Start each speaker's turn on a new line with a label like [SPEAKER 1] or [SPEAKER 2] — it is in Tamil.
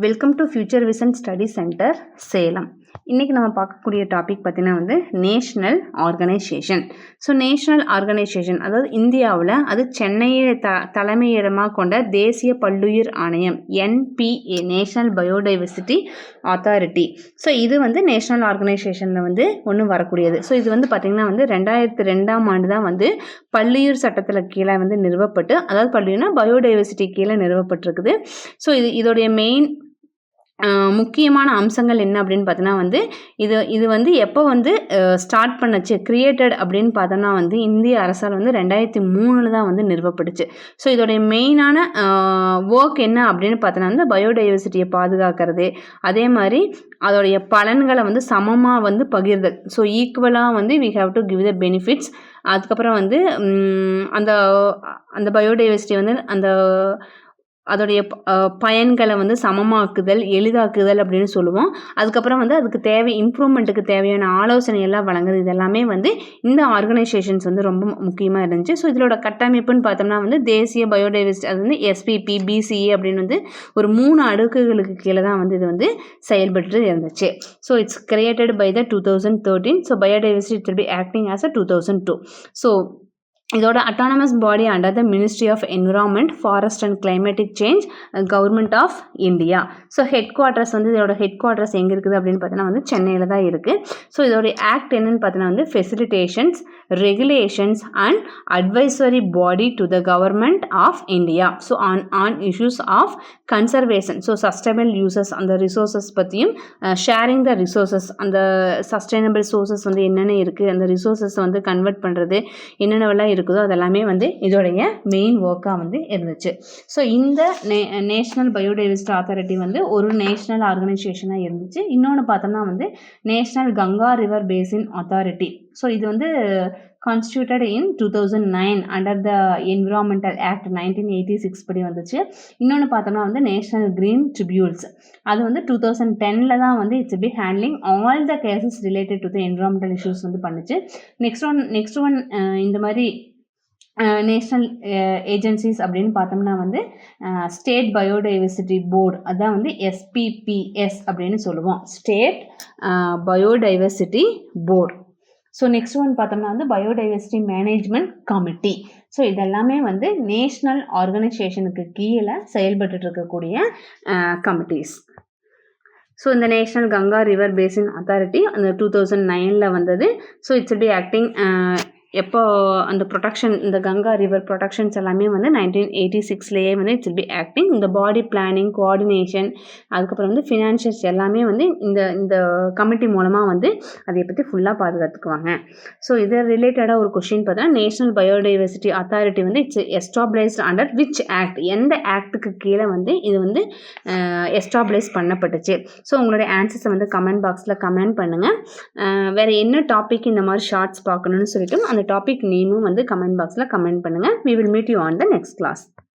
[SPEAKER 1] Welcome to future vision study centre Salem. இன்றைக்கி நம்ம பார்க்கக்கூடிய டாபிக் பார்த்திங்கன்னா வந்து national organisation. So national organisation அதாவது இந்தியாவில் அது சென்னையை தலைமையிடமாக கொண்ட தேசிய பல்லுயிர் ஆணையம் NBA national biodiversity authority. So இது வந்து நேஷ்னல் ஆர்கனைசேஷனில் வந்து ஒன்று வரக்கூடியது. ஸோ இது வந்து பார்த்திங்கன்னா வந்து 2002ஆம் ஆண்டு தான் வந்து பல்லுயிர் சட்டத்தில் கீழே வந்து நிறுவப்பட்டு, அதாவது பல்லுயிர்னா பயோடைவர்சிட்டி கீழே நிறுவப்பட்டிருக்குது. ஸோ இதோடைய மெயின் முக்கியமான அம்சங்கள் என்ன அப்படின்னு பார்த்தோன்னா வந்து இது வந்து எப்போ வந்து ஸ்டார்ட் பண்ணச்சு கிரியேட்டட் அப்படின்னு பார்த்தோன்னா வந்து இந்திய அரசால் வந்து 2003 தான் வந்து நிறுவப்பட்டுச்சு. ஸோ இதோடைய மெயினான ஒர்க் என்ன அப்படின்னு பார்த்தோன்னா வந்து பயோடைவர்சிட்டியை பாதுகாக்கிறது, அதே மாதிரி அதோடைய பலன்களை வந்து சமமாக வந்து பகிர்தல். ஸோ ஈக்குவலாக வந்து we have to give the benefits. அதுக்கப்புறம் வந்து அந்த பயோடைவர்சிட்டி வந்து அதோடைய பயன்களை வந்து சமமாக்குதல், எளிதாக்குதல் அப்படின்னு சொல்லுவோம். அதுக்கப்புறம் வந்து அதுக்கு இம்ப்ரூவ்மெண்ட்டுக்கு தேவையான ஆலோசனை எல்லாம் வழங்குது. இதெல்லாமே வந்து இந்த ஆர்கனைசேஷன்ஸ் வந்து ரொம்ப முக்கியமாக இருந்துச்சு. ஸோ இதோட கட்டமைப்புன்னு பார்த்தோம்னா வந்து தேசிய பயோடைவர்சிட்டி, அது வந்து எஸ்பிபி, பிசிஏ அப்படின்னு வந்து ஒரு 3 அடுக்குகளுக்கு கீழே தான் வந்து இது வந்து செயல்பட்டு இருந்துச்சு. So it's created by the 2013. So biodiversity it will be acting as a 2002. So இதோட autonomous body under the ministry of environment, forest and climatic change, government of India. So headquarters வந்து இதோட ஹெட் குவார்ட்டர்ஸ் எங்கே இருக்குது அப்படின்னு பார்த்தீங்கன்னா வந்து சென்னையில் தான் இருக்குது. ஸோ இதோடைய ஆக்ட் என்னன்னு பார்த்தீங்கன்னா வந்து facilitations, regulations and advisory body to the government of India. So on issues of conservation, so sustainable uses, அந்த ரிசோர்ஸஸ் பற்றியும் ஷேரிங் த ரிசோர்ஸஸ், அந்த சஸ்டைனபிள் சோர்சஸ் வந்து என்னென்ன இருக்குது, அந்த ரிசோர்ஸஸ் வந்து கன்வெர்ட் பண்ணுறது என்னென்னவெல்லாம் இருக்குதோ அதெல்லாமே வந்து இதோடைய மெயின் ஒர்க்காக வந்து இருந்துச்சு. ஸோ இந்த நேஷ்னல் பயோடைவர்சிட்டி அத்தாரிட்டி வந்து ஒரு நேஷ்னல் ஆர்கனைசேஷனாக இருந்துச்சு. இன்னொன்று பார்த்தோம்னா வந்து national Ganga river basin authority. So இது வந்து constituted in 2009 under the Environmental Act 1986 படி வந்துச்சு. இன்னொன்று பார்த்தோம்னா வந்து நேஷ்னல் கிரீன் ட்ரிபியூல்ஸ், அது வந்து 2010 தான் வந்து it's been handling all the cases related to the environmental issues வந்து பண்ணுச்சு. நெக்ஸ்ட் ஒன் இந்த மாதிரி நேஷ்னல் ஏஜென்சிஸ் அப்படின்னு பார்த்தோம்னா வந்து ஸ்டேட் பயோடைவர்சிட்டி போர்டு, அதான் வந்து SPPS அப்படின்னு சொல்லுவோம், state biodiversity board. So next one பார்த்தோம்னா வந்து பயோடைவர்சிட்டி மேனேஜ்மெண்ட் கமிட்டி. ஸோ இதெல்லாமே வந்து நேஷ்னல் ஆர்கனைசேஷனுக்கு கீழே செயல்பட்டு இருக்கக்கூடிய கமிட்டிஸ். ஸோ இந்த national Ganga river basin authority அந்த 2009 வந்தது. ஸோ இட்ஸ் பி ஆக்டிங் எப்போ அந்த ப்ரொடெக்ஷன், இந்த கங்கா ரிவர் ப்ரொடெக்ஷன்ஸ் எல்லாமே வந்து 1986 வந்து இட்ஸ் பி ஆக்டிங். இந்த பாடி பிளானிங், கோஆர்டினேஷன், அதுக்கப்புறம் வந்து ஃபினான்ஷியல்ஸ் எல்லாமே வந்து இந்த கமிட்டி மூலமாக வந்து அதை பற்றி ஃபுல்லாக பாதுகாத்துக்குவாங்க. ஸோ இதை ரிலேட்டடாக ஒரு கொஷின் பார்த்தா நேஷ்னல் பயோடைவர்சிட்டி அத்தாரிட்டி வந்து இட்ஸ் எஸ்டாப்ளைஸ்ட் அண்டர் விச் ஆக்ட், எந்த ஆக்டுக்கு கீழே வந்து இது வந்து எஸ்டாப்ளைஸ் பண்ணப்பட்டுச்சு. ஸோ உங்களுடைய ஆன்சர்ஸை வந்து கமெண்ட் பாக்ஸில் கமெண்ட் பண்ணுங்கள். வேறு என்ன டாபிக் இந்த மாதிரி ஷார்ட்ஸ் பார்க்கணுன்னு சொல்லிட்டு அந்த டாபிக் நேமும் வந்து கமெண்ட் பாக்ஸில் கமெண்ட் பண்ணுங்கள். We will meet you on the next class.